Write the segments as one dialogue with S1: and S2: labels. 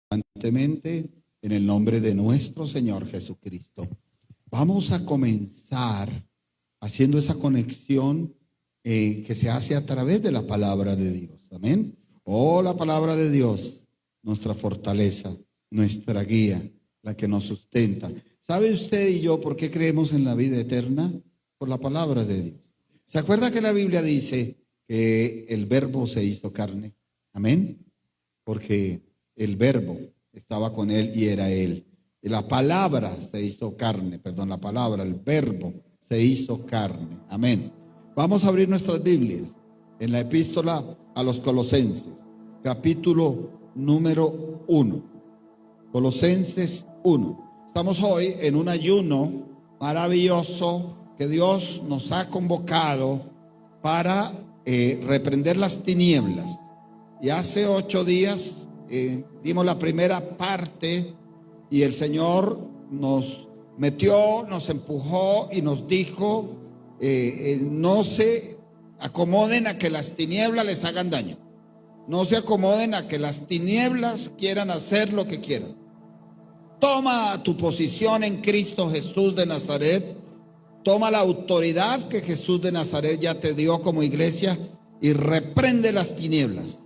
S1: constantemente en el nombre de nuestro Señor Jesucristo. Vamos a comenzar haciendo esa conexión que se hace a través de la palabra de Dios. Amén. Oh, la palabra de Dios, nuestra fortaleza, nuestra guía, la que nos sustenta. ¿Sabe usted y yo por qué creemos en la vida eterna? Por la palabra de Dios. ¿Se acuerda que la Biblia dice que el verbo se hizo carne? Amén. Porque el verbo estaba con él y era él. Y la palabra se hizo carne, la palabra, el verbo se hizo carne. Amén. Vamos a abrir nuestras Biblias en la epístola a los Colosenses, capítulo número 1. Colosenses 1. Estamos hoy en un ayuno maravilloso que Dios nos ha convocado para reprender las tinieblas. Y hace 8 días dimos la primera parte y el Señor nos metió, nos empujó y nos dijo, no se acomoden a que las tinieblas les hagan daño. No se acomoden a que las tinieblas quieran hacer lo que quieran. Toma tu posición en Cristo Jesús de Nazaret. Toma la autoridad que Jesús de Nazaret ya te dio como iglesia y reprende las tinieblas.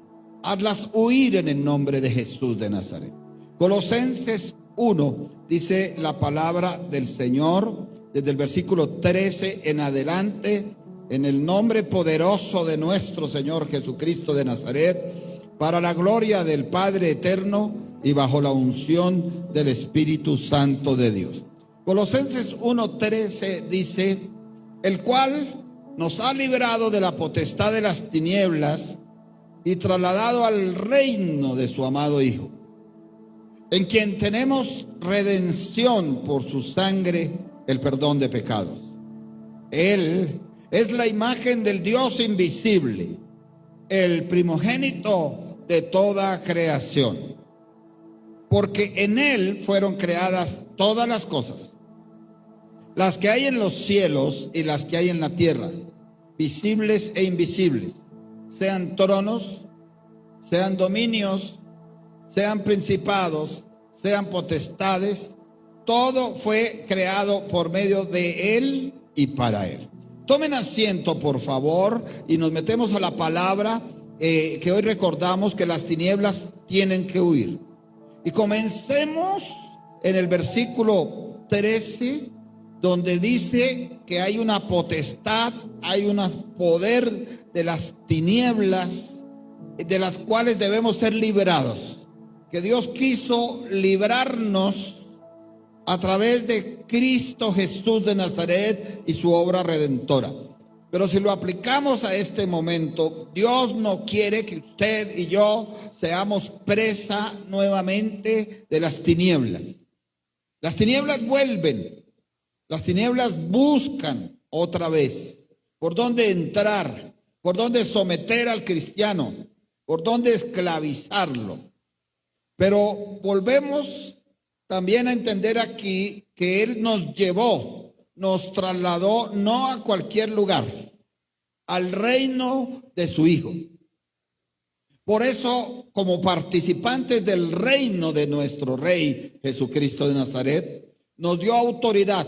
S1: Hazlas huir en el nombre de Jesús de Nazaret. Colosenses 1 dice la palabra del Señor desde el versículo 13 en adelante, en el nombre poderoso de nuestro Señor Jesucristo de Nazaret, para la gloria del Padre eterno y bajo la unción del Espíritu Santo de Dios. Colosenses 1:13 dice, el cual nos ha librado de la potestad de las tinieblas y trasladado al reino de su amado Hijo, en quien tenemos redención por su sangre, el perdón de pecados. Él es la imagen del Dios invisible, el primogénito de toda creación, porque en Él fueron creadas todas las cosas, las que hay en los cielos y las que hay en la tierra, visibles e invisibles, sean tronos, sean dominios, sean principados, sean potestades. Todo fue creado por medio de Él y para Él. Tomen asiento, por favor, y nos metemos a la palabra que hoy recordamos que las tinieblas tienen que huir. Y comencemos en el versículo 13, donde dice que hay una potestad, hay un poder de las tinieblas, de las cuales debemos ser liberados. Que Dios quiso librarnos a través de Cristo Jesús de Nazaret y su obra redentora. Pero si lo aplicamos a este momento, Dios no quiere que usted y yo seamos presa nuevamente de las tinieblas. Las tinieblas vuelven, las tinieblas buscan otra vez por dónde entrar, por dónde someter al cristiano, por dónde esclavizarlo. Pero volvemos también a entender aquí que Él nos llevó, nos trasladó no a cualquier lugar, al reino de su Hijo. Por eso, como participantes del reino de nuestro Rey Jesucristo de Nazaret, nos dio autoridad,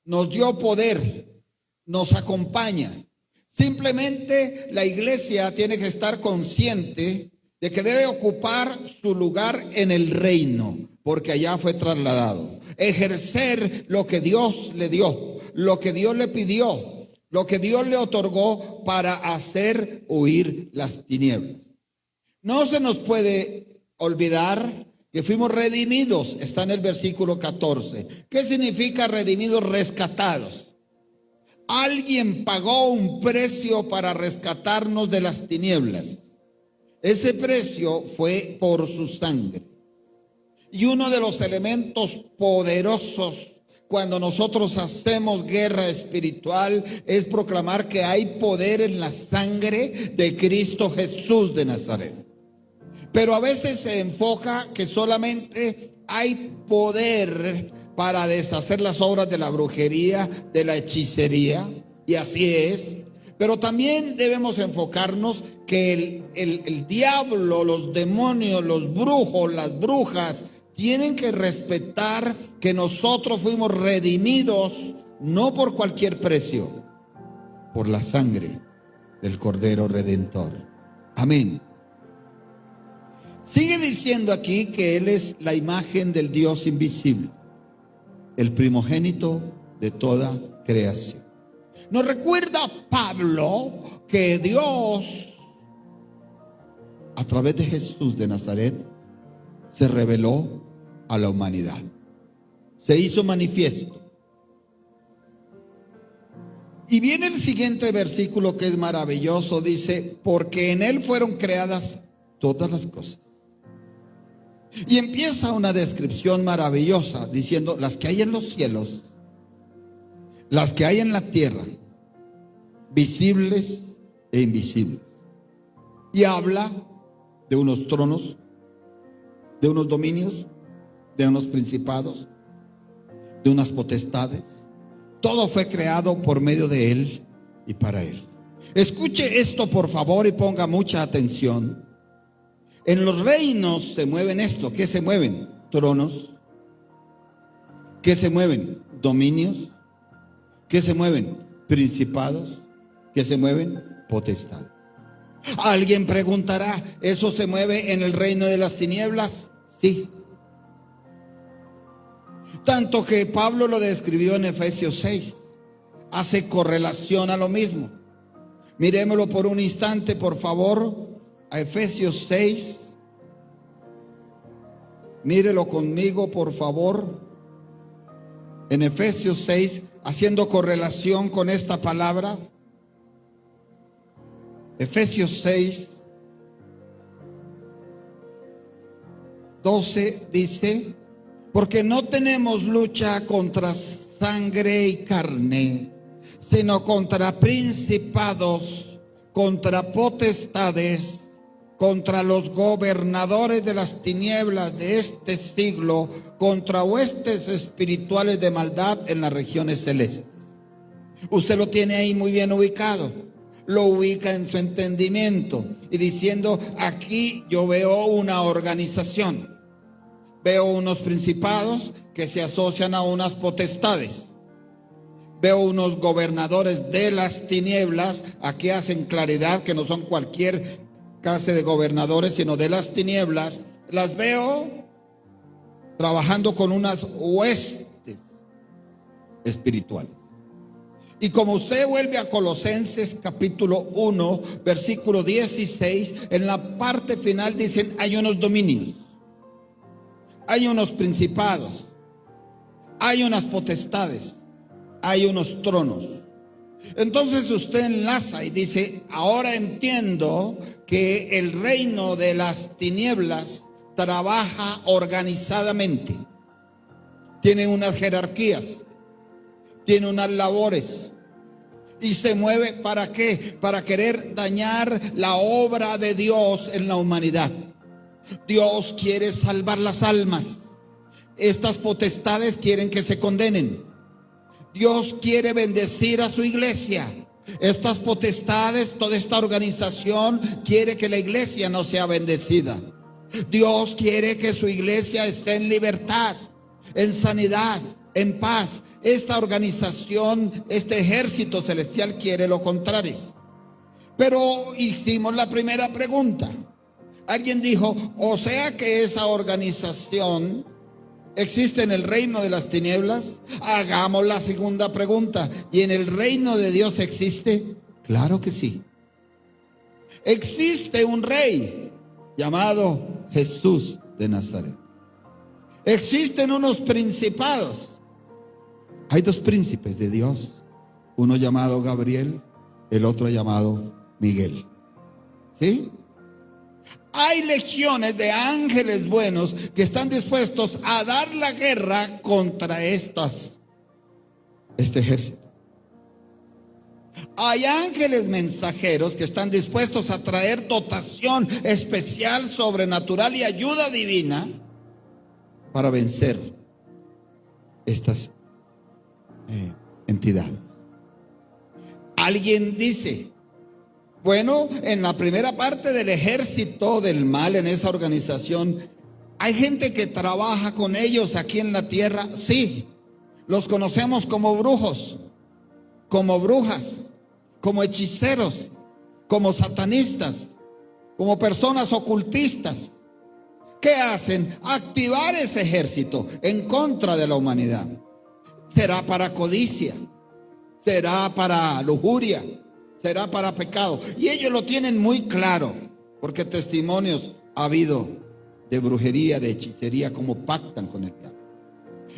S1: nos dio poder, nos acompaña. Simplemente la iglesia tiene que estar consciente de que debe ocupar su lugar en el reino, porque allá fue trasladado. Ejercer lo que Dios le dio, lo que Dios le pidió, lo que Dios le otorgó para hacer huir las tinieblas. No se nos puede olvidar que fuimos redimidos, está en el versículo 14. ¿Qué significa redimidos? Rescatados. Alguien pagó un precio para rescatarnos de las tinieblas. Ese precio fue por su sangre. Y uno de los elementos poderosos cuando nosotros hacemos guerra espiritual es proclamar que hay poder en la sangre de Cristo Jesús de Nazaret. Pero a veces se enfoca que solamente hay poder para deshacer las obras de la brujería, de la hechicería, y así es. Pero también debemos enfocarnos que el diablo, los demonios, los brujos, las brujas, tienen que respetar que nosotros fuimos redimidos no por cualquier precio, por la sangre del Cordero Redentor. Amén. Sigue diciendo aquí que Él es la imagen del Dios invisible, el primogénito de toda creación. Nos recuerda Pablo que Dios, a través de Jesús de Nazaret, se reveló a la humanidad. Se hizo manifiesto. Y viene el siguiente versículo que es maravilloso. Dice, porque en Él fueron creadas todas las cosas. Y empieza una descripción maravillosa diciendo, las que hay en los cielos, las que hay en la tierra, visibles e invisibles. Y habla de unos tronos, de unos dominios, de unos principados, de unas potestades. Todo fue creado por medio de Él y para Él. Escuche esto por favor y ponga mucha atención. En los reinos se mueven esto. ¿Qué se mueven? Tronos. ¿Qué se mueven? Dominios. ¿Qué se mueven? Principados. ¿Qué se mueven? Potestades. Alguien preguntará, ¿eso se mueve en el reino de las tinieblas? Sí. Tanto que Pablo lo describió en Efesios 6. Hace correlación a lo mismo. Miremoslo por un instante, por favor, a Efesios 6. Mírelo conmigo, por favor. En Efesios 6, haciendo correlación con esta palabra. Efesios 6, 12 dice, porque no tenemos lucha contra sangre y carne, sino contra principados, contra potestades, contra los gobernadores de las tinieblas de este siglo, contra huestes espirituales de maldad en las regiones celestes. Usted lo tiene ahí muy bien ubicado. Lo ubica en su entendimiento y diciendo, aquí yo veo una organización. Veo unos principados que se asocian a unas potestades. Veo unos gobernadores de las tinieblas. Aquí hacen claridad que no son cualquier clase de gobernadores, sino de las tinieblas. Las veo trabajando con unas huestes espirituales. Y como usted vuelve a Colosenses capítulo 1, versículo 16, en la parte final dicen, hay unos dominios, hay unos principados, hay unas potestades, hay unos tronos. Entonces usted enlaza y dice, ahora entiendo que el reino de las tinieblas trabaja organizadamente. Tiene unas jerarquías, tiene unas labores. Y se mueve ¿para qué? Para querer dañar la obra de Dios en la humanidad. Dios quiere salvar las almas. Estas potestades quieren que se condenen. Dios quiere bendecir a su iglesia. Estas potestades, toda esta organización quiere que la iglesia no sea bendecida. Dios quiere que su iglesia esté en libertad, en sanidad, en paz. Esta organización, este ejército celestial quiere lo contrario. Pero hicimos la primera pregunta. Alguien dijo, o sea que esa organización existe en el reino de las tinieblas. Hagamos la segunda pregunta. ¿Y en el reino de Dios existe? Claro que sí. Existe un rey llamado Jesús de Nazaret. Existen unos principados. Hay dos príncipes de Dios, uno llamado Gabriel, el otro llamado Miguel. ¿Sí? Hay legiones de ángeles buenos que están dispuestos a dar la guerra contra este ejército. Hay ángeles mensajeros que están dispuestos a traer dotación especial, sobrenatural y ayuda divina para vencer estas entidades. Alguien dice, bueno, en la primera parte del ejército del mal, en esa organización, hay gente que trabaja con ellos aquí en la tierra. Sí, los conocemos como brujos, como brujas, como hechiceros, como satanistas, como personas ocultistas. ¿Qué hacen? Activar ese ejército en contra de la humanidad. Será para codicia, será para lujuria, será para pecado. Y ellos lo tienen muy claro, porque testimonios ha habido de brujería, de hechicería, como pactan con el diablo.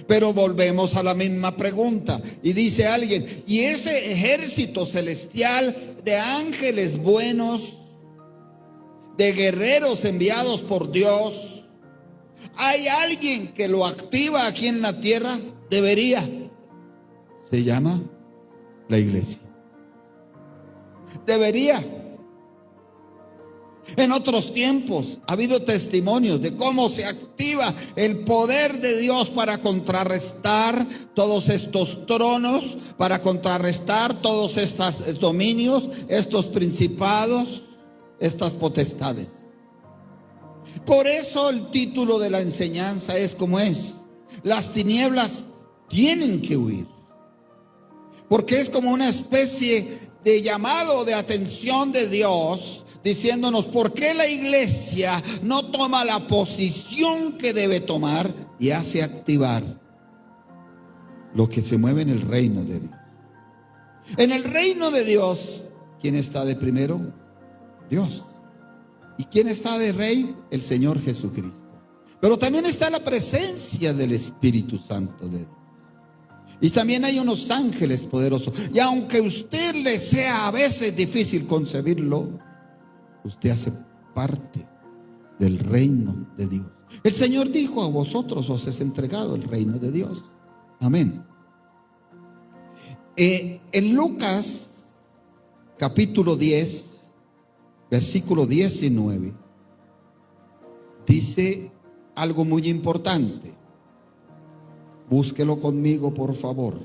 S1: Pero volvemos a la misma pregunta, y dice alguien, ¿y ese ejército celestial de ángeles buenos, de guerreros enviados por Dios, hay alguien que lo activa aquí en la tierra? Debería. Se llama la iglesia. Debería. En otros tiempos ha habido testimonios de cómo se activa el poder de Dios para contrarrestar todos estos tronos, para contrarrestar todos estos dominios, estos principados, estas potestades. Por eso el título de la enseñanza es como es: las tinieblas tienen que huir. Porque es como una especie de llamado de atención de Dios, diciéndonos por qué la iglesia no toma la posición que debe tomar y hace activar lo que se mueve en el reino de Dios. En el reino de Dios, ¿quién está de primero? Dios. ¿Y quién está de rey? El Señor Jesucristo. Pero también está la presencia del Espíritu Santo de Dios. Y también hay unos ángeles poderosos. Y aunque a usted le sea a veces difícil concebirlo, usted hace parte del reino de Dios. El Señor dijo: a vosotros os es entregado el reino de Dios. Amén. En Lucas capítulo 10, versículo 19, dice algo muy importante. Búsquelo conmigo, por favor.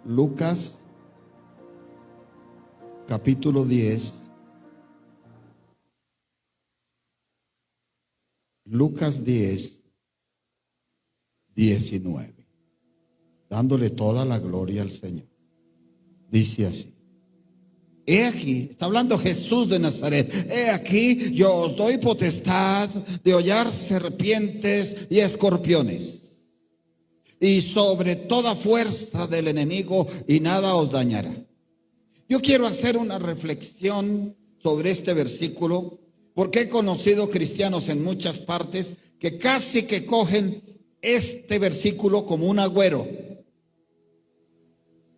S1: Lucas capítulo 10. Lucas 10, 19. Dándole toda la gloria al Señor. Dice así: he aquí, está hablando Jesús de Nazaret, he aquí yo os doy potestad de hollar serpientes y escorpiones, y sobre toda fuerza del enemigo, y nada os dañará. Yo quiero hacer una reflexión sobre este versículo, porque he conocido cristianos en muchas partes que casi que cogen este versículo como un agüero,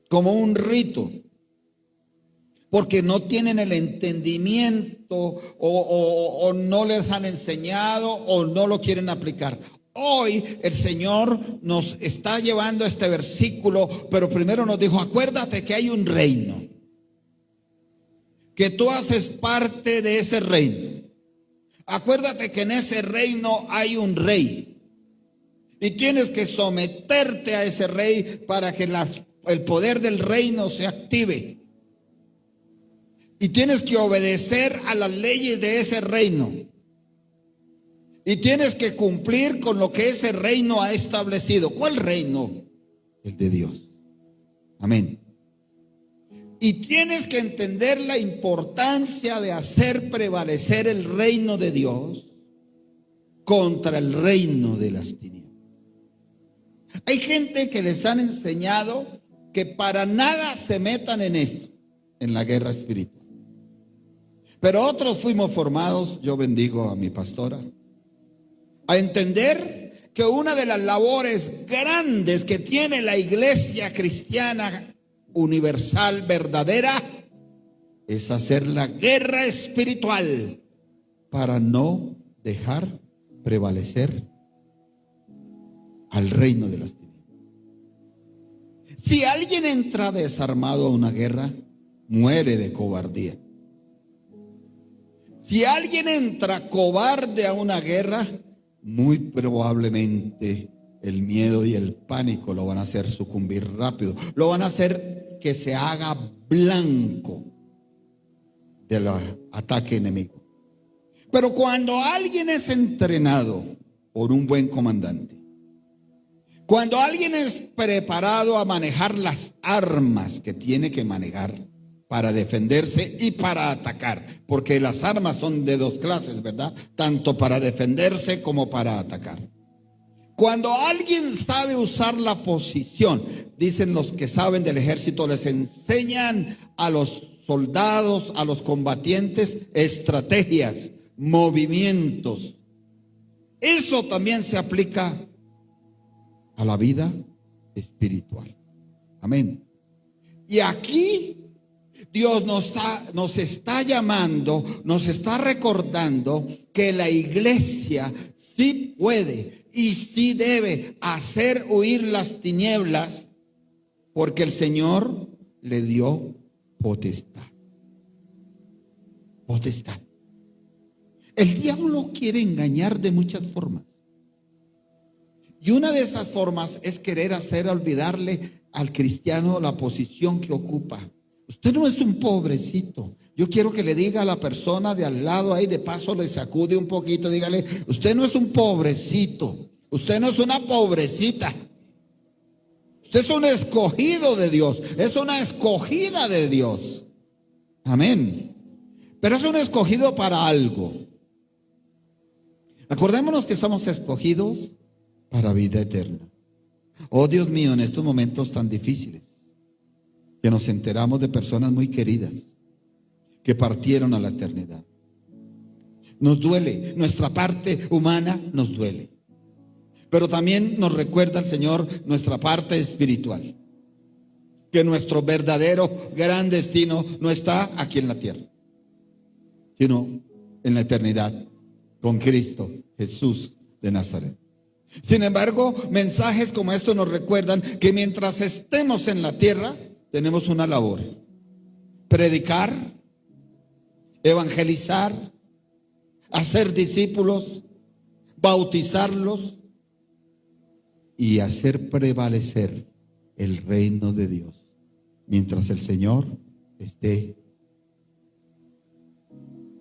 S1: como un rito, porque no tienen el entendimiento o no les han enseñado o no lo quieren aplicar. Hoy el Señor nos está llevando este versículo, pero primero nos dijo: acuérdate que hay un reino, que tú haces parte de ese reino. Acuérdate que en ese reino hay un rey, y tienes que someterte a ese rey para que el poder del reino se active. Y tienes que obedecer a las leyes de ese reino. Y tienes que cumplir con lo que ese reino ha establecido. ¿Cuál reino? El de Dios. Amén. Y tienes que entender la importancia de hacer prevalecer el reino de Dios contra el reino de las tinieblas. Hay gente que les han enseñado que para nada se metan en esto, en la guerra espiritual. Pero otros fuimos formados, yo bendigo a mi pastora, a entender que una de las labores grandes que tiene la iglesia cristiana universal verdadera es hacer la guerra espiritual para no dejar prevalecer al reino de las tinieblas. Si alguien entra desarmado a una guerra, muere de cobardía. Si alguien entra cobarde a una guerra, muy probablemente el miedo y el pánico lo van a hacer sucumbir rápido, lo van a hacer que se haga blanco del ataque enemigo. Pero cuando alguien es entrenado por un buen comandante, cuando alguien es preparado a manejar las armas que tiene que manejar para defenderse y para atacar, porque las armas son de dos clases, ¿verdad? Tanto para defenderse como para atacar. Cuando alguien sabe usar la posición, dicen los que saben del ejército, les enseñan a los soldados, a los combatientes, estrategias, movimientos. Eso también se aplica a la vida espiritual. Amén. Y aquí Dios nos está llamando, nos está recordando que la iglesia sí puede y sí debe hacer huir las tinieblas, porque el Señor le dio potestad. Potestad. El diablo quiere engañar de muchas formas. Y una de esas formas es querer hacer olvidarle al cristiano la posición que ocupa. Usted no es un pobrecito. Yo quiero que le diga a la persona de al lado ahí, de paso le sacude un poquito, dígale, usted no es un pobrecito, usted no es una pobrecita. Usted es un escogido de Dios, es una escogida de Dios. Amén. Pero es un escogido para algo. Acordémonos que somos escogidos para vida eterna. Oh Dios mío, en estos momentos tan difíciles, que nos enteramos de personas muy queridas que partieron a la eternidad. Nos duele, nuestra parte humana nos duele. Pero también nos recuerda el Señor nuestra parte espiritual, que nuestro verdadero gran destino no está aquí en la tierra, sino en la eternidad con Cristo Jesús de Nazaret. Sin embargo, mensajes como estos nos recuerdan que mientras estemos en la tierra, tenemos una labor: predicar, evangelizar, hacer discípulos, bautizarlos y hacer prevalecer el reino de Dios mientras el Señor esté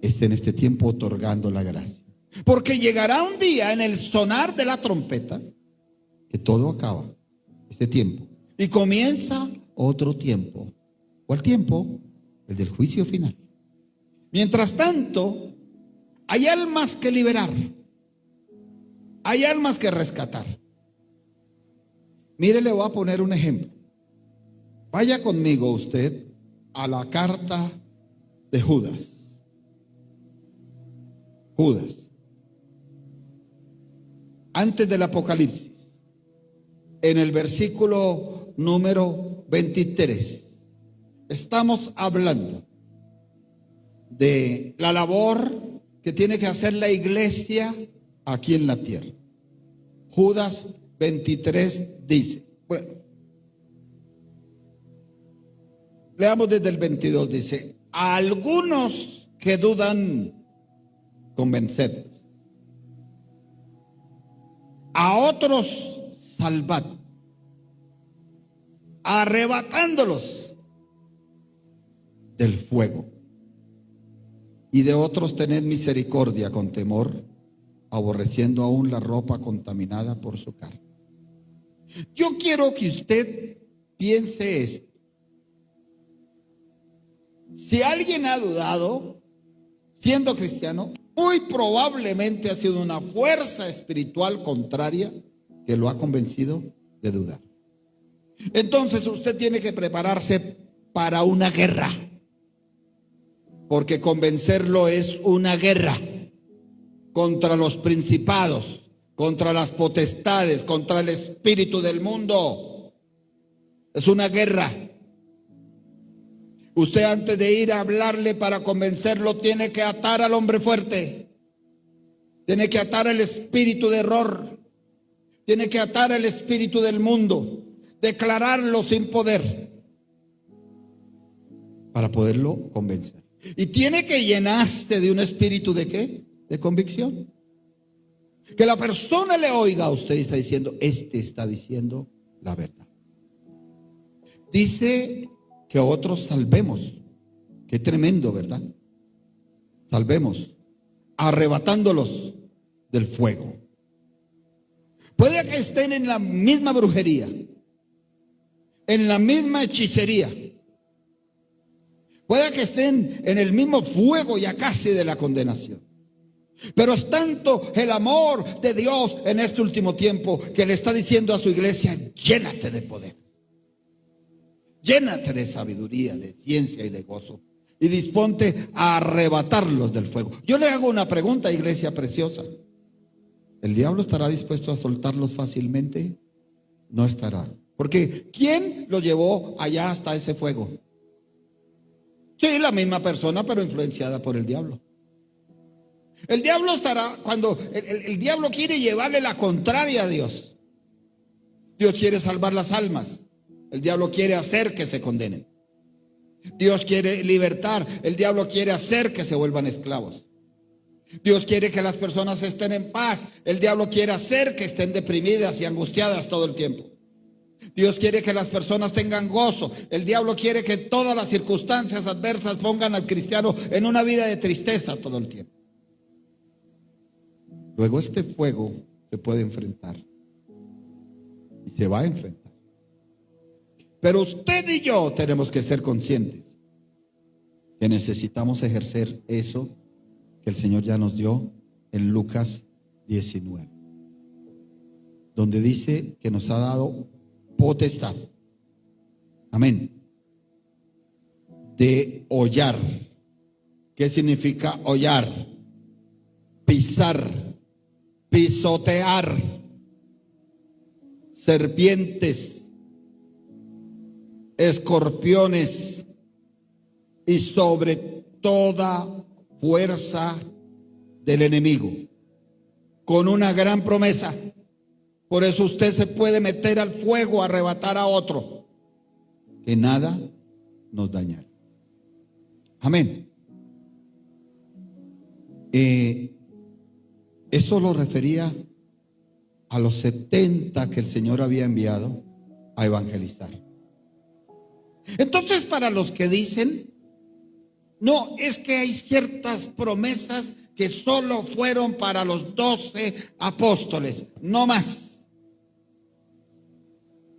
S1: en este tiempo otorgando la gracia. Porque llegará un día en el sonar de la trompeta que todo acaba, este tiempo, y comienza otro tiempo. ¿Cuál tiempo? El del juicio final. Mientras tanto, hay almas que liberar, hay almas que rescatar. Mire, le voy a poner un ejemplo. Vaya conmigo usted a la carta de Judas. Judas. Antes del Apocalipsis, en el versículo número 23, estamos hablando de la labor que tiene que hacer la iglesia aquí en la tierra. Judas 23 dice, bueno, leamos desde el 22, dice, a algunos que dudan, convenced. A otros salvad, arrebatándolos del fuego. Y de otros tened misericordia con temor, aborreciendo aún la ropa contaminada por su carne. Yo quiero que usted piense esto. Si alguien ha dudado, siendo cristiano, muy probablemente ha sido una fuerza espiritual contraria que lo ha convencido de dudar. Entonces usted tiene que prepararse para una guerra, porque convencerlo es una guerra contra los principados, contra las potestades, contra el espíritu del mundo. Es una guerra. Usted, antes de ir a hablarle para convencerlo, tiene que atar al hombre fuerte, tiene que atar el espíritu de error, tiene que atar el espíritu del mundo, declararlo sin poder para poderlo convencer. Y tiene que llenarse de un espíritu ¿de qué? De convicción. Que la persona le oiga a usted y está diciendo, este está diciendo la verdad. Dice que otros salvemos. Qué tremendo, ¿verdad? Salvemos, arrebatándolos del fuego. Puede que estén en la misma brujería, en la misma hechicería. Puede que estén en el mismo fuego ya casi de la condenación. Pero es tanto el amor de Dios en este último tiempo que le está diciendo a su iglesia: llénate de poder, llénate de sabiduría, de ciencia y de gozo, y disponte a arrebatarlos del fuego. Yo le hago una pregunta, iglesia preciosa: ¿el diablo estará dispuesto a soltarlos fácilmente? No estará. Porque ¿quién lo llevó allá hasta ese fuego? Sí, la misma persona, pero influenciada por el diablo. El diablo estará, cuando el diablo quiere llevarle la contraria a Dios. Dios quiere salvar las almas, el diablo quiere hacer que se condenen. Dios quiere libertar, el diablo quiere hacer que se vuelvan esclavos. Dios quiere que las personas estén en paz, el diablo quiere hacer que estén deprimidas y angustiadas todo el tiempo. Dios quiere que las personas tengan gozo, el diablo quiere que todas las circunstancias adversas pongan al cristiano en una vida de tristeza todo el tiempo. Luego este fuego se puede enfrentar y se va a enfrentar. Pero usted y yo tenemos que ser conscientes que necesitamos ejercer eso que el Señor ya nos dio en Lucas 19, donde dice que nos ha dado potestad, amén, de hollar. ¿Qué significa hollar? Pisar, pisotear serpientes, escorpiones y sobre toda fuerza del enemigo, con una gran promesa. Por eso usted se puede meter al fuego a arrebatar a otro, que nada nos dañará. Amén. Eso lo refería a los 70 que el Señor había enviado a evangelizar. Entonces, para los que dicen: no, es que hay ciertas promesas que solo fueron para los 12 apóstoles, no más.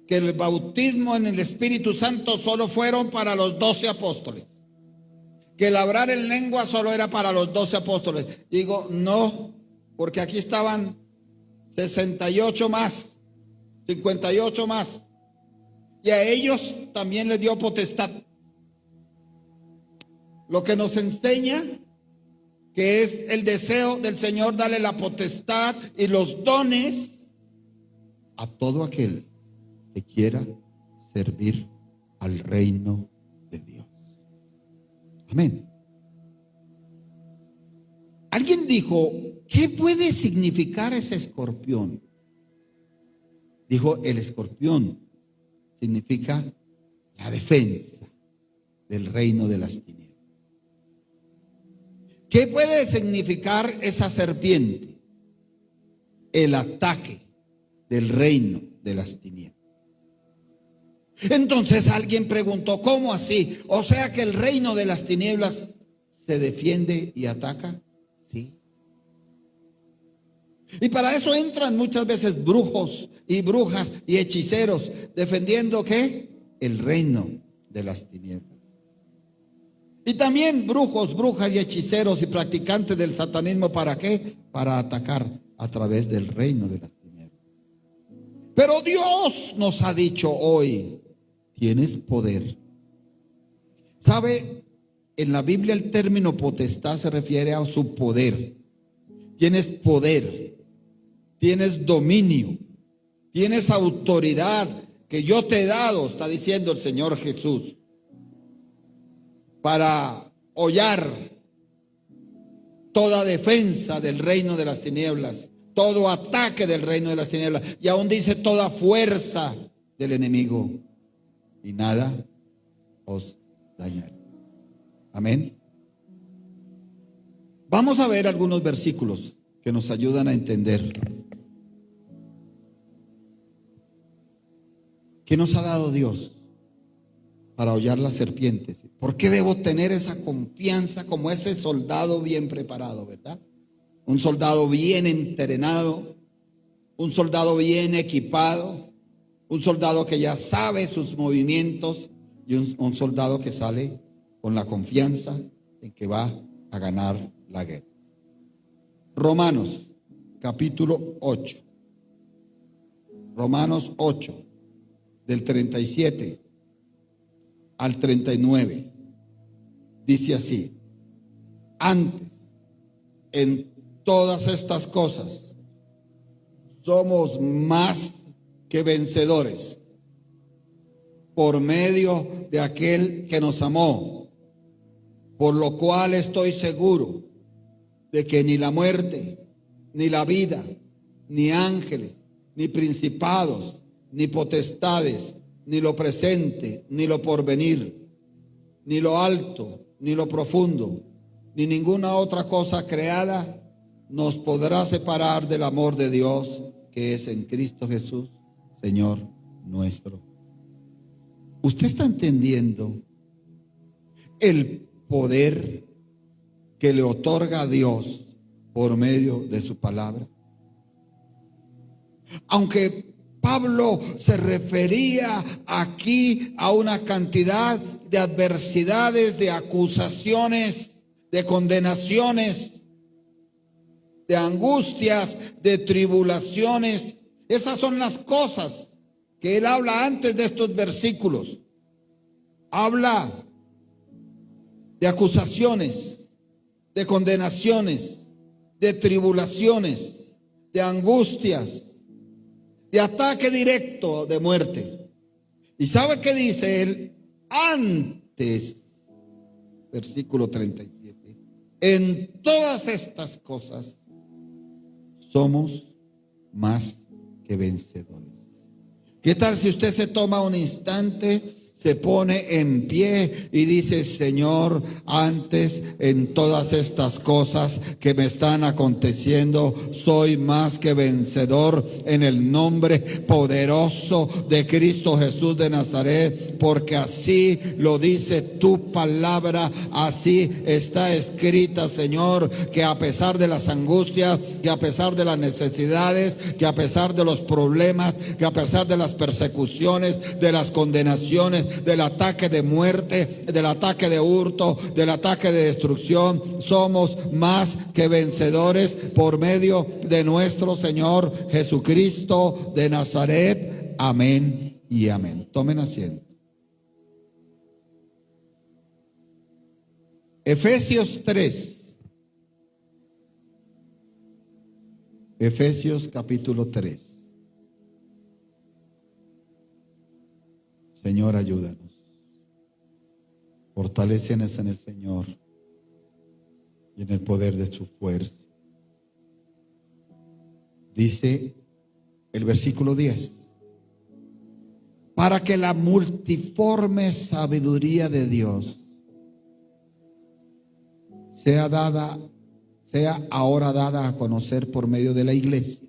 S1: Que el bautismo en el Espíritu Santo solo fueron para los 12 apóstoles. Que el hablar en lengua solo era para los 12 apóstoles. Digo, no, porque aquí estaban 68 más, 58 más. Y a ellos también les dio potestad. Lo que nos enseña que es el deseo del Señor darle la potestad y los dones a todo aquel que quiera servir al reino de Dios. Amén. Alguien dijo: ¿qué puede significar ese escorpión? Dijo: el escorpión significa la defensa del reino de las tinieblas. ¿Qué puede significar esa serpiente? El ataque del reino de las tinieblas. Entonces alguien preguntó: ¿cómo así? O sea que el reino de las tinieblas se defiende y ataca. Sí. Y para eso entran muchas veces brujos y brujas y hechiceros defendiendo ¿qué? El reino de las tinieblas. Y también brujos, brujas y hechiceros y practicantes del satanismo, ¿para qué? Para atacar a través del reino de las tinieblas. Pero Dios nos ha dicho hoy: tienes poder. ¿Sabe? En la Biblia el término potestad se refiere a su poder. Tienes poder, tienes dominio, tienes autoridad que yo te he dado, está diciendo el Señor Jesús, para hollar toda defensa del reino de las tinieblas, todo ataque del reino de las tinieblas, y aún dice toda fuerza del enemigo, y nada os dañará. Amén. Vamos a ver algunos versículos que nos ayudan a entender qué nos ha dado Dios para hollar las serpientes. ¿Por qué debo tener esa confianza como ese soldado bien preparado, verdad? Un soldado bien entrenado, un soldado bien equipado, un soldado que ya sabe sus movimientos y un soldado que sale con la confianza en que va a ganar la guerra. Romanos capítulo 8. Romanos 8, del 37 al 39. Dice así: antes, en todas estas cosas, somos más que vencedores por medio de aquel que nos amó, por lo cual estoy seguro de que ni la muerte, ni la vida, ni ángeles, ni principados, ni potestades, ni lo presente, ni lo porvenir, ni lo alto, ni lo profundo, ni ninguna otra cosa creada nos podrá separar del amor de Dios que es en Cristo Jesús, Señor nuestro. ¿Usted está entendiendo el poder que le otorga a Dios por medio de su palabra? Aunque Pablo se refería aquí a una cantidad de adversidades, de acusaciones, de condenaciones, de angustias, de tribulaciones. Esas son las cosas que él habla antes de estos versículos. Habla de acusaciones, de condenaciones, de tribulaciones, de angustias, de ataque directo de muerte. ¿Y sabe qué dice él? Antes, versículo 37, en todas estas cosas somos más que vencedores. ¿Qué tal si usted se toma un instante, se pone en pie y dice: Señor, antes en todas estas cosas que me están aconteciendo, soy más que vencedor en el nombre poderoso de Cristo Jesús de Nazaret, porque así lo dice tu palabra, así está escrita, Señor, que a pesar de las angustias, que a pesar de las necesidades, que a pesar de los problemas, que a pesar de las persecuciones, de las condenaciones, del ataque de muerte, del ataque de hurto, del ataque de destrucción, somos más que vencedores por medio de nuestro Señor Jesucristo de Nazaret. Amén y amén. Tomen asiento. Efesios 3. Efesios capítulo 3. Señor, ayúdanos. Fortalécenos en el Señor y en el poder de su fuerza. Dice el versículo 10: para que la multiforme sabiduría de Dios sea ahora dada a conocer por medio de la iglesia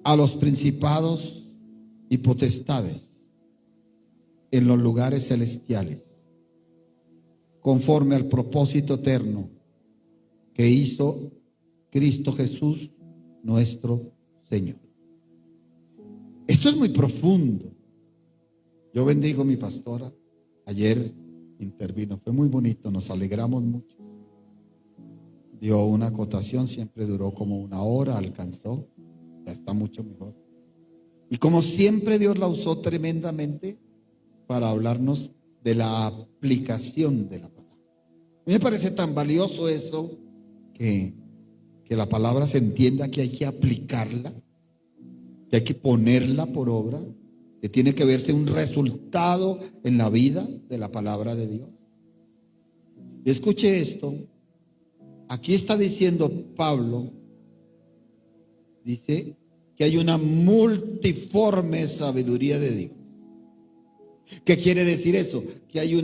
S1: a los principados y potestades en los lugares celestiales, conforme al propósito eterno que hizo Cristo Jesús nuestro Señor. Esto es muy profundo. Yo bendigo a mi pastora. Ayer intervino, fue muy bonito, nos alegramos mucho. Dio una acotación, siempre duró como una hora, alcanzó, ya está mucho mejor. Y como siempre, Dios la usó tremendamente para hablarnos de la aplicación de la palabra. A mí me parece tan valioso eso, que la palabra se entienda que hay que aplicarla, que hay que ponerla por obra, que tiene que verse un resultado en la vida de la palabra de Dios. Y escuche esto, aquí está diciendo Pablo, dice que hay una multiforme sabiduría de Dios. ¿Qué quiere decir eso? Que hay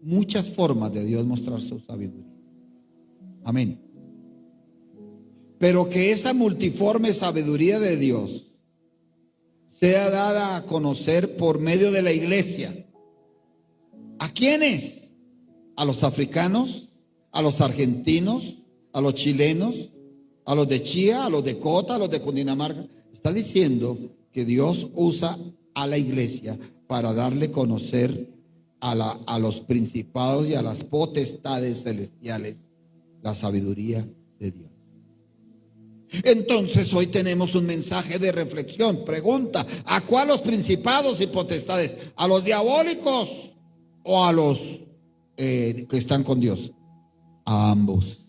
S1: muchas formas de Dios mostrar su sabiduría. Amén. Pero que esa multiforme sabiduría de Dios sea dada a conocer por medio de la iglesia. ¿A quiénes? A los africanos, a los argentinos, a los chilenos, a los de Chía, a los de Cota, a los de Cundinamarca. Está diciendo que Dios usa a la iglesia para darle a conocer a los principados y a las potestades celestiales la sabiduría de Dios. Entonces hoy tenemos un mensaje de reflexión. Pregunta: ¿a cuál los principados y potestades? ¿A los diabólicos o a los que están con Dios? A ambos.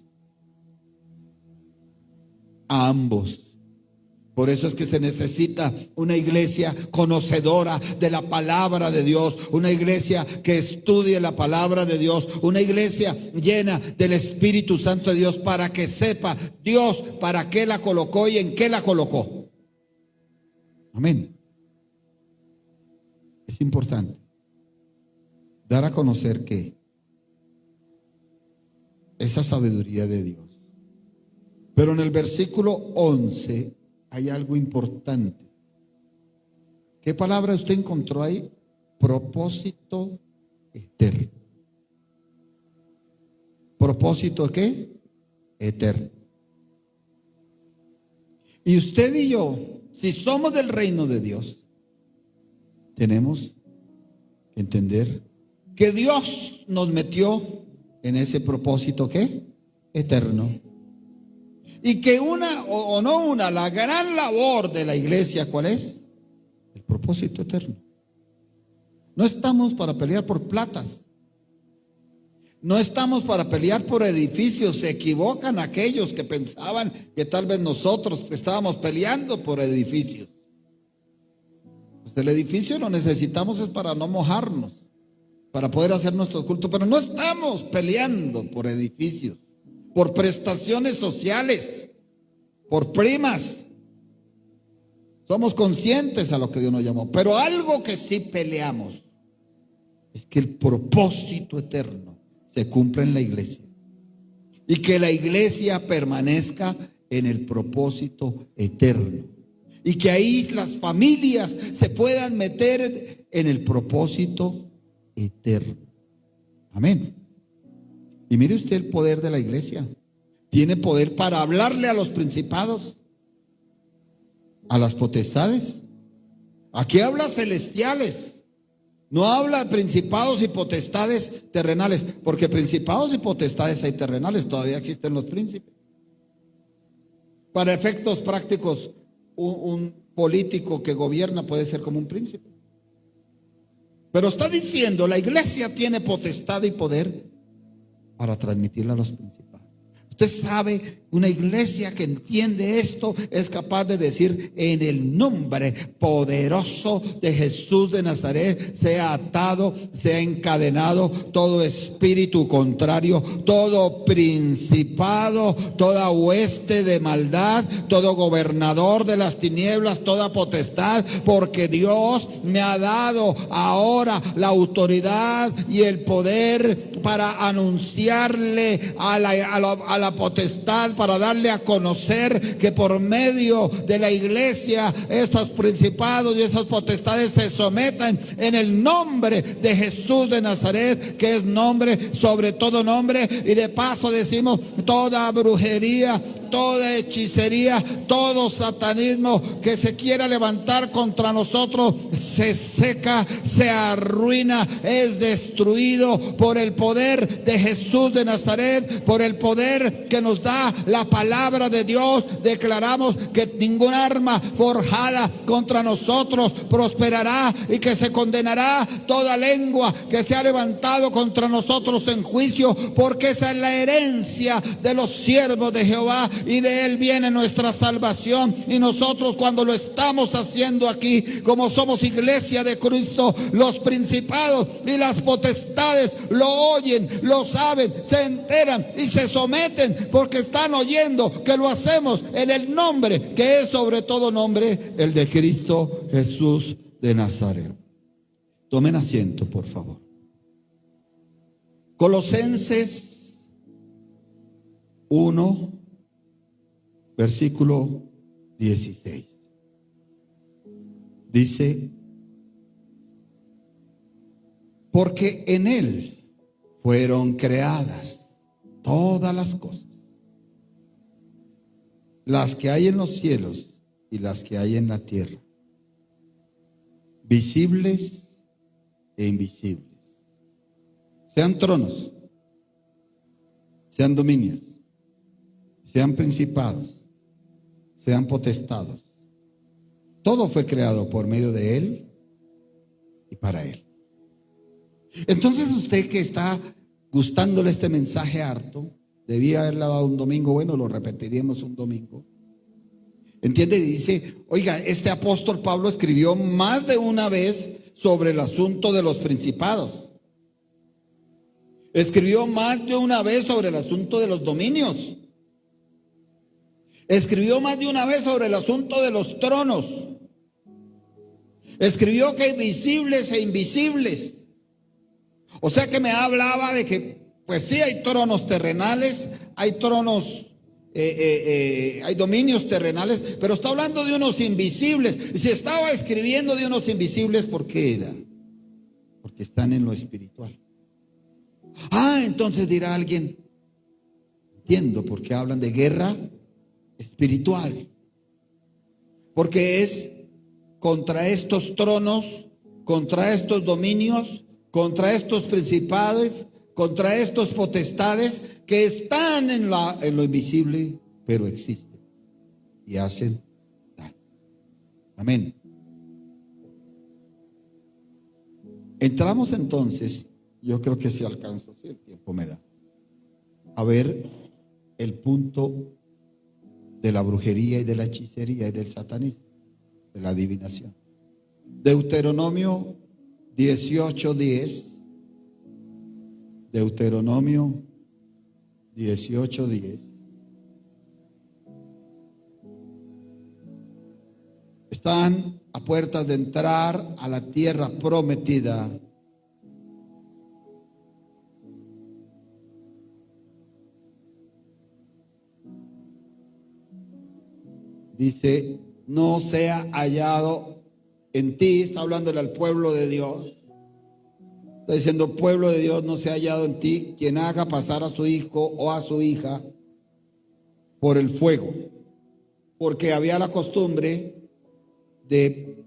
S1: A ambos. Por eso es que se necesita una iglesia conocedora de la palabra de Dios, una iglesia que estudie la palabra de Dios, una iglesia llena del Espíritu Santo de Dios para que sepa Dios para qué la colocó y en qué la colocó. Amén. Es importante dar a conocer que esa sabiduría de Dios. Pero en el versículo 11 hay algo importante. ¿Qué palabra usted encontró ahí? Propósito eterno. ¿Propósito qué? Eterno. Y usted y yo, si somos del reino de Dios, tenemos que entender que Dios nos metió en ese propósito ¿qué? Eterno. Y que la gran labor de la iglesia, ¿cuál es? El propósito eterno. No estamos para pelear por platas. No estamos para pelear por edificios. Se equivocan aquellos que pensaban que tal vez nosotros estábamos peleando por edificios. Pues el edificio lo necesitamos es para no mojarnos, para poder hacer nuestro culto. Pero no estamos peleando por edificios, por prestaciones sociales, por primas. Somos conscientes a lo que Dios nos llamó. Pero algo que sí peleamos es que el propósito eterno se cumpla en la iglesia y que la iglesia permanezca en el propósito eterno y que ahí las familias se puedan meter en el propósito eterno. Amén. Y mire usted el poder de la iglesia. Tiene poder para hablarle a los principados, a las potestades. Aquí habla celestiales. No habla de principados y potestades terrenales, porque principados y potestades hay terrenales, todavía existen los príncipes. Para efectos prácticos, un político que gobierna puede ser como un príncipe. Pero está diciendo, la iglesia tiene potestad y poder para transmitirla a los principados. Usted sabe, una iglesia que entiende esto es capaz de decir: en el nombre poderoso de Jesús de Nazaret, sea atado, sea encadenado todo espíritu contrario, todo principado, toda hueste de maldad, todo gobernador de las tinieblas, toda potestad, porque Dios me ha dado ahora la autoridad y el poder para anunciarle a la potestad, para darle a conocer que por medio de la iglesia estos principados y esas potestades se sometan en el nombre de Jesús de Nazaret, que es nombre sobre todo nombre. Y de paso decimos: toda brujería, toda hechicería, todo satanismo que se quiera levantar contra nosotros se seca, se arruina, es destruido por el poder de Jesús de Nazaret, por el poder que nos da la palabra de Dios. Declaramos que ningún arma forjada contra nosotros prosperará y que se condenará toda lengua que se ha levantado contra nosotros en juicio, porque esa es la herencia de los siervos de Jehová y de él viene nuestra salvación. Y nosotros, cuando lo estamos haciendo aquí, como somos iglesia de Cristo, los principados y las potestades lo oyen, lo saben, se enteran y se someten, porque están oyendo que lo hacemos en el nombre que es sobre todo nombre, el de Cristo Jesús de Nazaret. Tomen asiento, por favor. Colosenses 1, versículo 16. Dice, porque en Él fueron creadas todas las cosas, las que hay en los cielos y las que hay en la tierra, visibles e invisibles, sean tronos, sean dominios, sean principados, sean potestados. Todo fue creado por medio de Él y para Él. Entonces usted que está gustándole este mensaje harto, debía haberle dado un domingo, bueno, lo repetiríamos un domingo. ¿Entiende? Y dice, oiga, este apóstol Pablo escribió más de una vez sobre el asunto de los principados. Escribió más de una vez sobre el asunto de los dominios. Escribió más de una vez sobre el asunto de los tronos. Escribió que hay visibles e invisibles. O sea que me hablaba de que, pues sí, hay tronos terrenales, hay tronos, hay dominios terrenales, pero está hablando de unos invisibles. Y si estaba escribiendo de unos invisibles, ¿por qué era? Porque están en lo espiritual. Ah, entonces dirá alguien, entiendo por qué hablan de guerra espiritual. Porque es contra estos tronos, contra estos dominios, contra estos principados, contra estos potestades que están en lo invisible, pero existen y hacen daño. Amén. Entramos entonces, yo creo que si alcanzo, si el tiempo me da, a ver el punto de la brujería y de la hechicería y del satanismo, de la adivinación. Deuteronomio 18:10. Deuteronomio 18:10. Están a puertas de entrar a la tierra prometida. Dice, no sea hallado en ti, está hablándole al pueblo de Dios. Está diciendo, pueblo de Dios, no sea hallado en ti quien haga pasar a su hijo o a su hija por el fuego. Porque había la costumbre de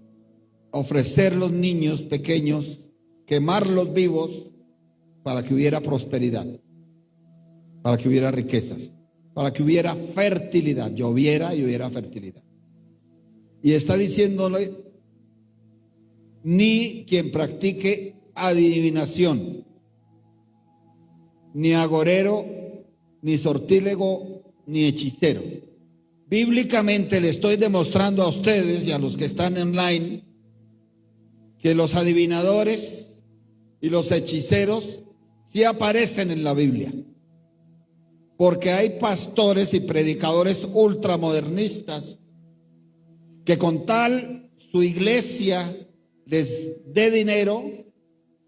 S1: ofrecer los niños pequeños, quemarlos vivos para que hubiera prosperidad, para que hubiera riquezas, para que hubiera fertilidad, lloviera y hubiera fertilidad. Y está diciéndole, ni quien practique adivinación, ni agorero, ni sortílego, ni hechicero. Bíblicamente le estoy demostrando a ustedes y a los que están online que los adivinadores y los hechiceros sí aparecen en la Biblia. Porque hay pastores y predicadores ultramodernistas que con tal su iglesia les dé dinero,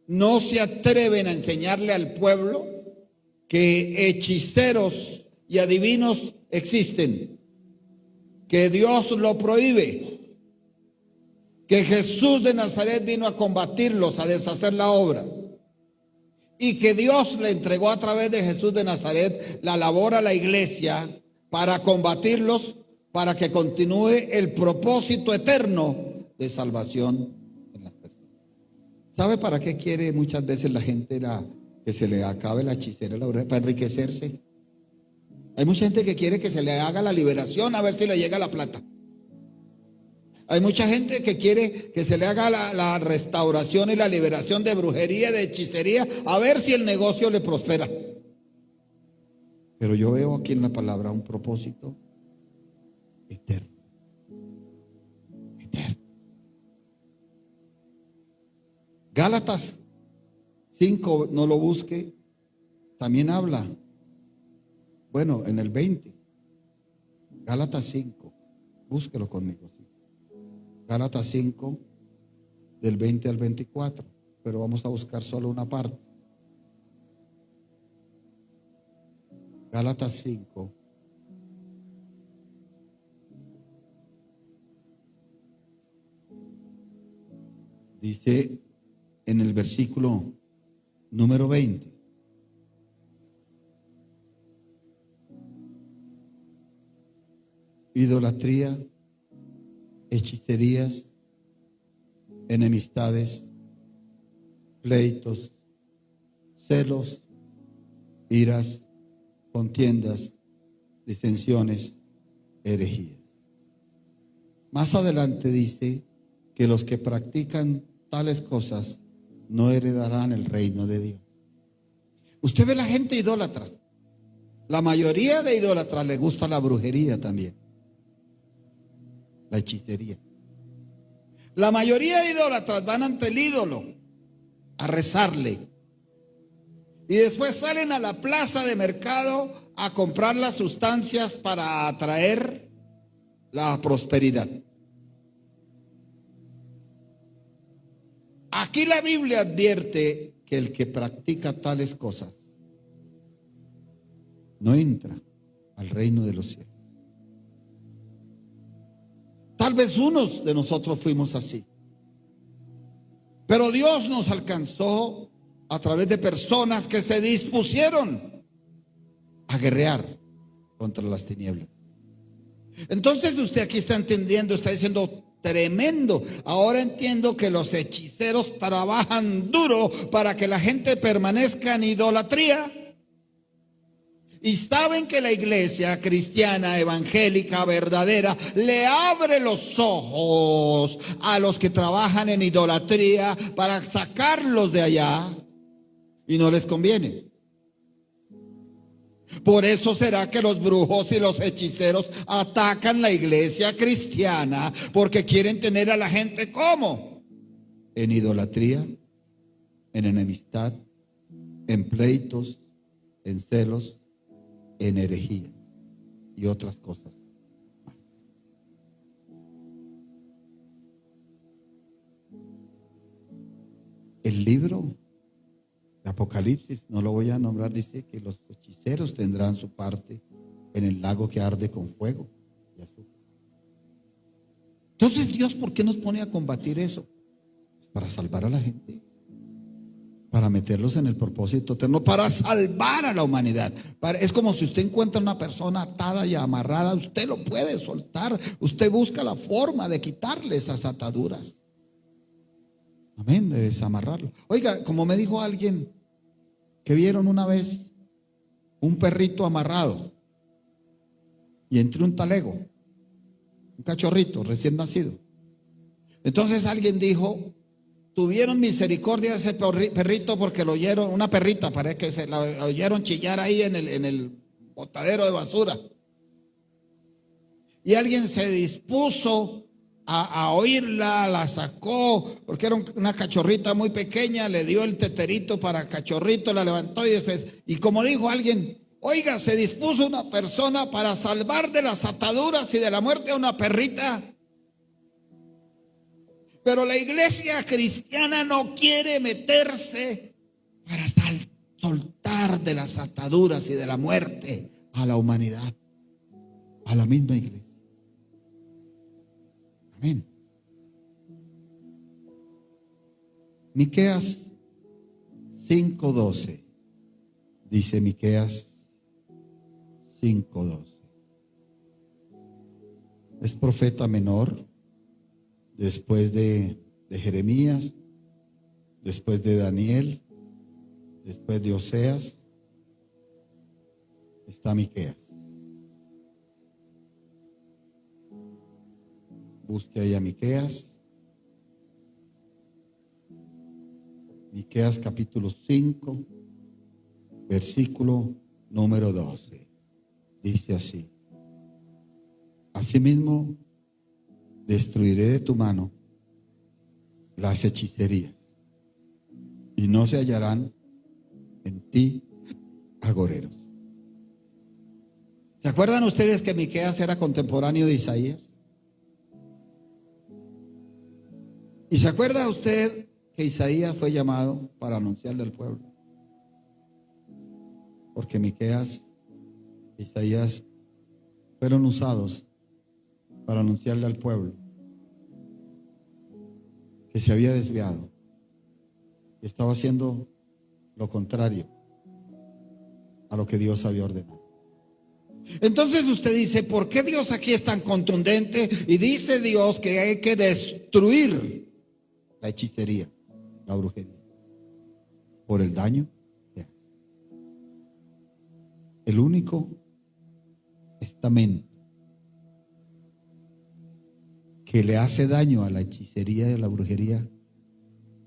S1: no se atreven a enseñarle al pueblo que hechiceros y adivinos existen, que Dios lo prohíbe, que Jesús de Nazaret vino a combatirlos, a deshacer la obra, y que Dios le entregó a través de Jesús de Nazaret la labor a la iglesia para combatirlos, para que continúe el propósito eterno de salvación en las personas. ¿Sabe para qué quiere muchas veces la gente que se le acabe la hechicera, la brujería? Para enriquecerse. Hay mucha gente que quiere que se le haga la liberación a ver si le llega la plata. Hay mucha gente que quiere que se le haga la restauración y la liberación de brujería, de hechicería, a ver si el negocio le prospera. Pero yo veo aquí en la palabra un propósito eterno. Eterno. Gálatas 5, no lo busque, también habla. Bueno, en el 20. Gálatas 5, búsquelo conmigo. Gálatas 5, del 20 al 24, pero vamos a buscar solo una parte. Gálatas 5. Dice en el versículo número 20. Idolatría, hechicerías, enemistades, pleitos, celos, iras, contiendas, disensiones, herejías. Más adelante dice que los que practican tales cosas no heredarán el reino de Dios. Usted ve la gente idólatra. La mayoría de idólatras le gusta la brujería también, la hechicería. La mayoría de idólatras van ante el ídolo a rezarle y después salen a la plaza de mercado a comprar las sustancias para atraer la prosperidad. Aquí la Biblia advierte que el que practica tales cosas no entra al reino de los cielos. Tal vez unos de nosotros fuimos así, pero Dios nos alcanzó a través de personas que se dispusieron a guerrear contra las tinieblas. Entonces usted aquí está entendiendo, está diciendo: tremendo, ahora entiendo que los hechiceros trabajan duro para que la gente permanezca en idolatría. Y saben que la iglesia cristiana, evangélica, verdadera, le abre los ojos a los que trabajan en idolatría para sacarlos de allá, y no les conviene. Por eso será que los brujos y los hechiceros atacan la iglesia cristiana, porque quieren tener a la gente ¿cómo? En idolatría, en enemistad, en pleitos, en celos, en herejías y otras cosas más. El libro de Apocalipsis, no lo voy a nombrar, dice que los hechiceros tendrán su parte en el lago que arde con fuego y azufre. Entonces, Dios, ¿por qué nos pone a combatir eso? Para salvar a la gente, para meterlos en el propósito eterno, para salvar a la humanidad. Es como si usted encuentra una persona atada y amarrada, usted lo puede soltar, usted busca la forma de quitarle esas ataduras. Amén, de desamarrarlo. Oiga, como me dijo alguien que vieron una vez un perrito amarrado y entre un talego, un cachorrito recién nacido. Entonces alguien dijo: tuvieron misericordia de ese perrito porque lo oyeron, una perrita, parece que se la oyeron chillar ahí en el botadero de basura. Y alguien se dispuso a oírla, la sacó, porque era una cachorrita muy pequeña, le dio el teterito para cachorrito, la levantó y después, y como dijo alguien: oiga, se dispuso una persona para salvar de las ataduras y de la muerte a una perrita. Pero la iglesia cristiana no quiere meterse para soltar de las ataduras y de la muerte a la humanidad, a la misma iglesia. Amén. Miqueas 5:12. Dice Miqueas 5:12. Es profeta menor después de Jeremías, después de Daniel, después de Oseas, está Miqueas. Busque ahí a Miqueas. Miqueas capítulo 5, versículo número 12. Dice así: asimismo, destruiré de tu mano las hechicerías, y no se hallarán en ti agoreros. ¿Se acuerdan ustedes que Miqueas era contemporáneo de Isaías? ¿Y se acuerda usted que Isaías fue llamado para anunciarle al pueblo? Porque Miqueas e Isaías fueron usados para anunciarle al pueblo que se había desviado y estaba haciendo lo contrario a lo que Dios había ordenado. Entonces usted dice, ¿por qué Dios aquí es tan contundente? Y dice Dios que hay que destruir la hechicería, la brujería, por el daño que hace. El único estamento que le hace daño a la hechicería y a la brujería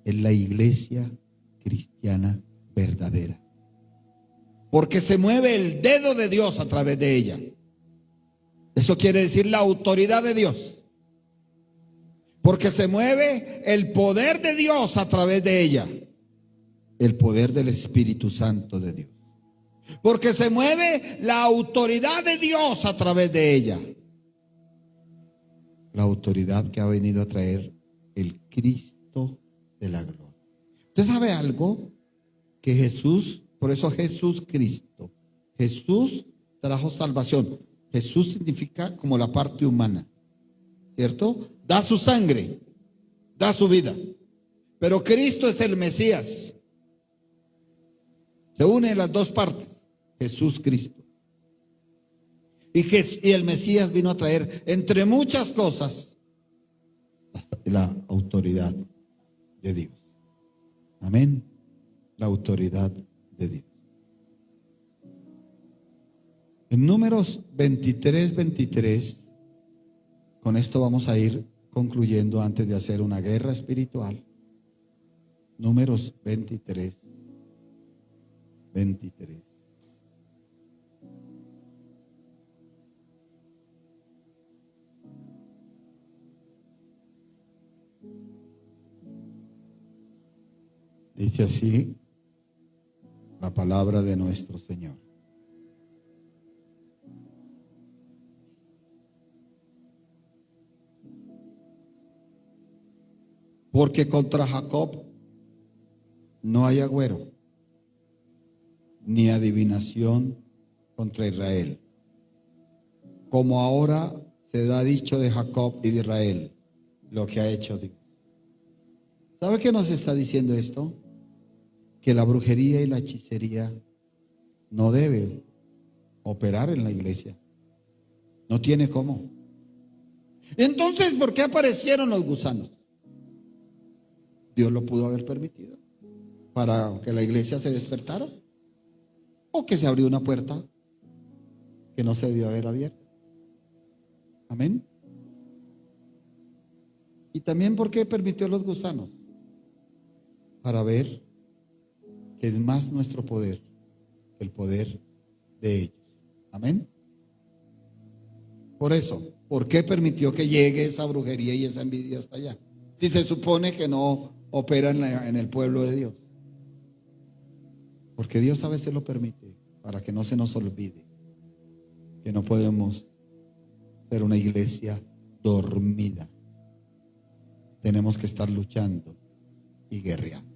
S1: es la iglesia cristiana verdadera. Porque se mueve el dedo de Dios a través de ella. Eso quiere decir la autoridad de Dios. Porque se mueve el poder de Dios a través de ella. El poder del Espíritu Santo de Dios. Porque se mueve la autoridad de Dios a través de ella. La autoridad que ha venido a traer el Cristo de la gloria. ¿Usted sabe algo? Que Jesús, por eso Jesús Cristo, Jesús trajo salvación. Jesús significa como la parte humana, ¿cierto? Da su sangre, da su vida. Pero Cristo es el Mesías. Se unen las dos partes, Jesús Cristo. Y el Mesías vino a traer, entre muchas cosas, la autoridad de Dios. Amén. La autoridad de Dios. En Números 23, con esto vamos a ir concluyendo antes de hacer una guerra espiritual. Números 23. Dice así la palabra de nuestro Señor. Porque contra Jacob no hay agüero, ni adivinación contra Israel. Como ahora se da dicho de Jacob y de Israel, lo que ha hecho Dios. ¿Sabe qué nos está diciendo esto? Que la brujería y la hechicería no debe operar en la iglesia. No tiene cómo. Entonces, ¿por qué aparecieron los gusanos? Dios lo pudo haber permitido para que la iglesia se despertara, o que se abrió una puerta que no se debió haber abierto. Amén. Y también, ¿por qué permitió los gusanos? Para ver que es más nuestro poder que el poder de ellos. Amén. Por eso, ¿por qué permitió que llegue esa brujería y esa envidia hasta allá? Si se supone que no opera en el pueblo de Dios. Porque Dios a veces lo permite para que no se nos olvide que no podemos ser una iglesia dormida. Tenemos que estar luchando y guerreando.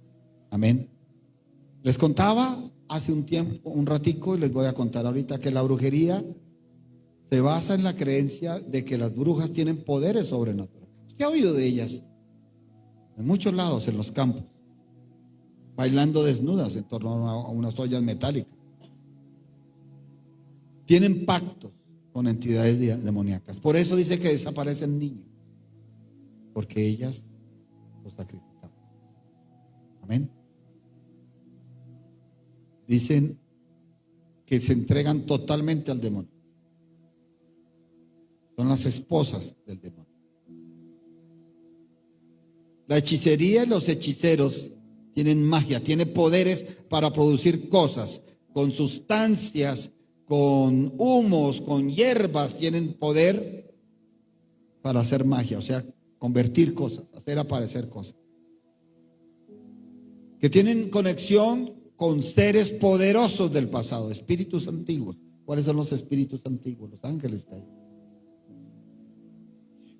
S1: Amén. Les contaba hace un tiempo, un ratico, y les voy a contar ahorita, que la brujería se basa en la creencia de que las brujas tienen poderes sobrenaturales. ¿Usted ha oído de ellas? En muchos lados, en los campos, bailando desnudas en torno a unas ollas metálicas. Tienen pactos con entidades demoníacas. Por eso dice que desaparecen niños, porque ellas los sacrificaban. Amén. Dicen que se entregan totalmente al demonio. Son las esposas del demonio. La hechicería y los hechiceros tienen magia, tienen poderes para producir cosas, con sustancias, con humos, con hierbas, tienen poder para hacer magia, o sea, convertir cosas, hacer aparecer cosas. Que tienen conexión con seres poderosos del pasado, espíritus antiguos. ¿Cuáles son los espíritus antiguos? Los ángeles de ahí.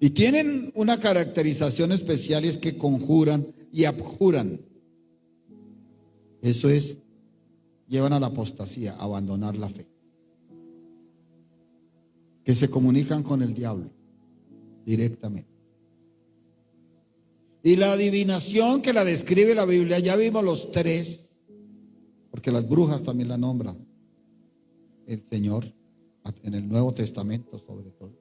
S1: Y tienen una caracterización especial, y es que conjuran y abjuran. Eso es, llevan a la apostasía, a abandonar la fe. Que se comunican con el diablo directamente. Y la adivinación que la describe la Biblia, ya vimos los tres, porque las brujas también la nombra el Señor en el Nuevo Testamento sobre todo.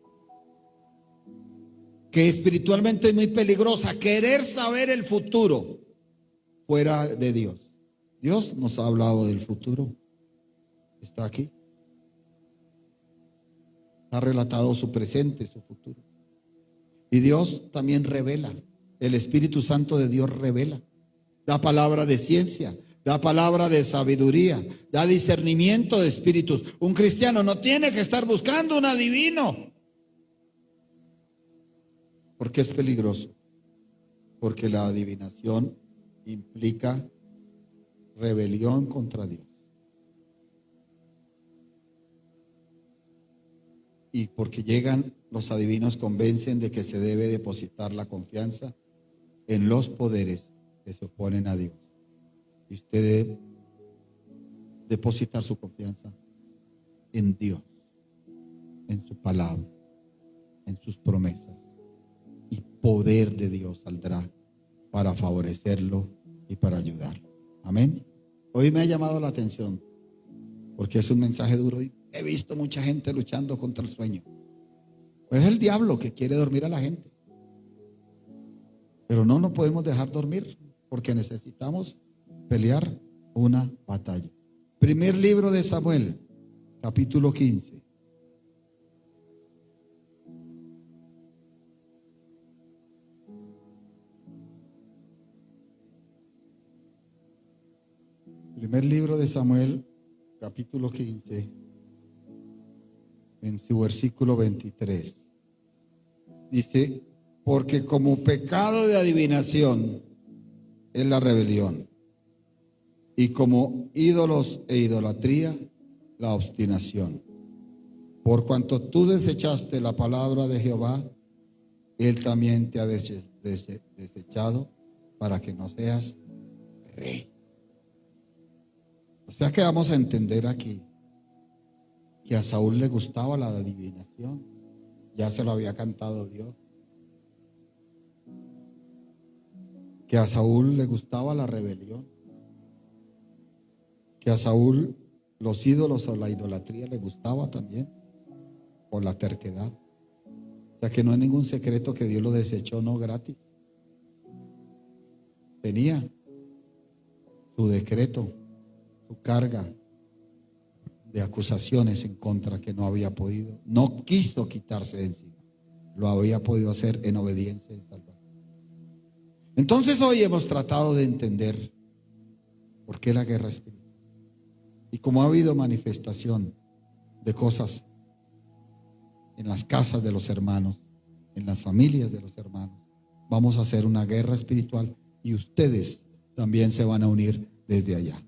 S1: Que espiritualmente es muy peligrosa, querer saber el futuro fuera de Dios. Dios nos ha hablado del futuro, está aquí. Ha relatado su presente, su futuro. Y Dios también revela. El Espíritu Santo de Dios revela. Da palabra de ciencia, da palabra de sabiduría, da discernimiento de espíritus. Un cristiano no tiene que estar buscando un adivino. ¿Por qué es peligroso? Porque la adivinación implica rebelión contra Dios. Y porque llegan los adivinos, convencen de que se debe depositar la confianza en los poderes que se oponen a Dios. Y usted debe depositar su confianza en Dios, en su palabra, en sus promesas. Y poder de Dios saldrá para favorecerlo y para ayudarlo. Amén. Hoy me ha llamado la atención porque es un mensaje duro y he visto mucha gente luchando contra el sueño. Pues es el diablo que quiere dormir a la gente. Pero no nos podemos dejar dormir porque necesitamos pelear una batalla. Primer libro de Samuel, capítulo 15. Primer libro de Samuel, capítulo 15, en su versículo 23. Dice, porque como pecado de adivinación es la rebelión, y como ídolos e idolatría, la obstinación. Por cuanto tú desechaste la palabra de Jehová, Él también te ha desechado para que no seas rey. O sea que vamos a entender aquí que a Saúl le gustaba la adivinación. Ya se lo había cantado Dios. Que a Saúl le gustaba la rebelión. Que a Saúl los ídolos o la idolatría le gustaba también. Por la terquedad. O sea que no es ningún secreto que Dios lo desechó no gratis. Tenía su decreto, su carga de acusaciones en contra que no había podido. No quiso quitarse de encima. Lo había podido hacer en obediencia y salvación. Entonces hoy hemos tratado de entender por qué la guerra espiritual. Y como ha habido manifestación de cosas en las casas de los hermanos, en las familias de los hermanos, vamos a hacer una guerra espiritual y ustedes también se van a unir desde allá.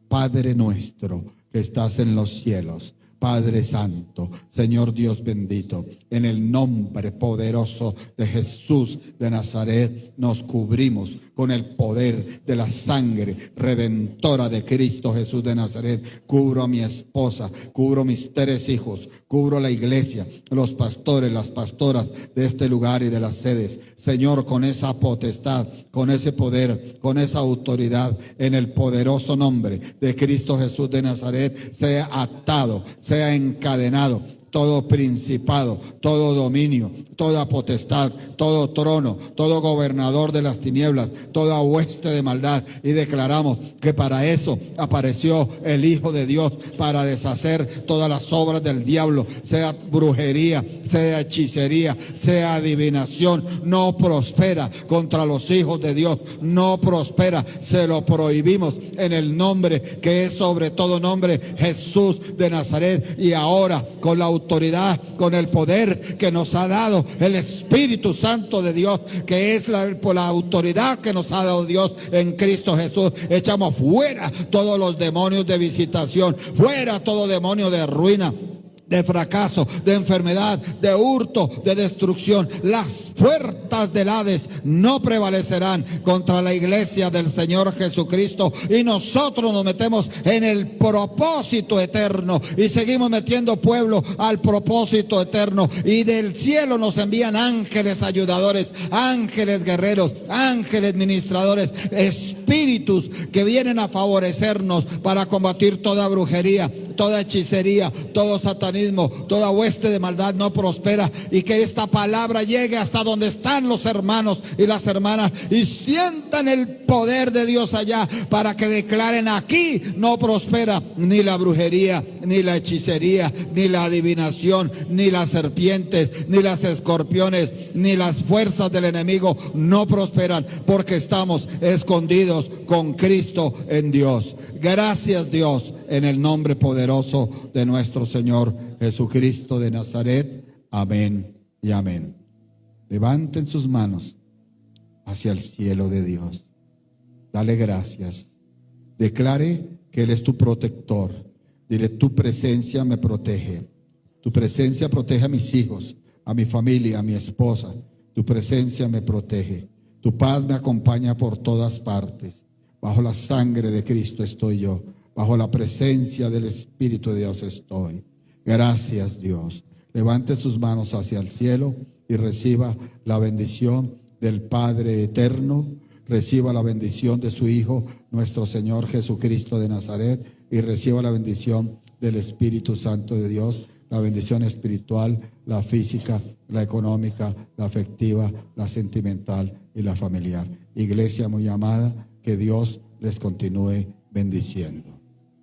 S1: Padre nuestro que estás en los cielos, Padre Santo, Señor Dios bendito, en el nombre poderoso de Jesús de Nazaret, nos cubrimos con el poder de la sangre redentora de Cristo Jesús de Nazaret. Cubro a mi esposa, cubro mis 3 hijos, cubro la iglesia, los pastores, las pastoras de este lugar y de las sedes. Señor, con esa potestad, con ese poder, con esa autoridad, en el poderoso nombre de Cristo Jesús de Nazaret, sea atado, sea encadenado todo principado, todo dominio, toda potestad, todo trono, todo gobernador de las tinieblas, toda hueste de maldad. Y declaramos que para eso apareció el Hijo de Dios, para deshacer todas las obras del diablo, sea brujería, sea hechicería, sea adivinación. No prospera contra los hijos de Dios, no prospera. Se lo prohibimos en el nombre que es sobre todo nombre, Jesús de Nazaret. Y ahora con la autoridad, con el poder que nos ha dado el Espíritu Santo de Dios, que es por la autoridad que nos ha dado Dios en Cristo Jesús, echamos fuera todos los demonios de visitación, fuera todo demonio de ruina, de fracaso, de enfermedad, de hurto, de destrucción. Las puertas del Hades no prevalecerán contra la iglesia del Señor Jesucristo, y nosotros nos metemos en el propósito eterno y seguimos metiendo pueblo al propósito eterno, y del cielo nos envían ángeles ayudadores, ángeles guerreros, ángeles ministradores, espíritus que vienen a favorecernos para combatir toda brujería, toda hechicería, todo satanismo, toda hueste de maldad no prospera, y que esta palabra llegue hasta donde están los hermanos y las hermanas y sientan el poder de Dios allá, para que declaren: aquí no prospera ni la brujería, ni la hechicería, ni la adivinación, ni las serpientes, ni las escorpiones, ni las fuerzas del enemigo no prosperan, porque estamos escondidos con Cristo en Dios. Gracias, Dios, en el nombre poderoso de nuestro Señor Jesucristo de Nazaret. Amén y amén. Levanten sus manos hacia el cielo de Dios. Dale gracias. Declare que Él es tu protector. Dile: tu presencia me protege. Tu presencia protege a mis hijos, a mi familia, a mi esposa. Tu presencia me protege. Tu paz me acompaña por todas partes. Bajo la sangre de Cristo estoy yo. Bajo la presencia del Espíritu de Dios estoy. Gracias, Dios. Levante sus manos hacia el cielo y reciba la bendición del Padre eterno. Reciba la bendición de su Hijo, nuestro Señor Jesucristo de Nazaret, y reciba la bendición del Espíritu Santo de Dios, la bendición espiritual, la física, la económica, la afectiva, la sentimental y la familiar. Iglesia muy amada, que Dios les continúe bendiciendo.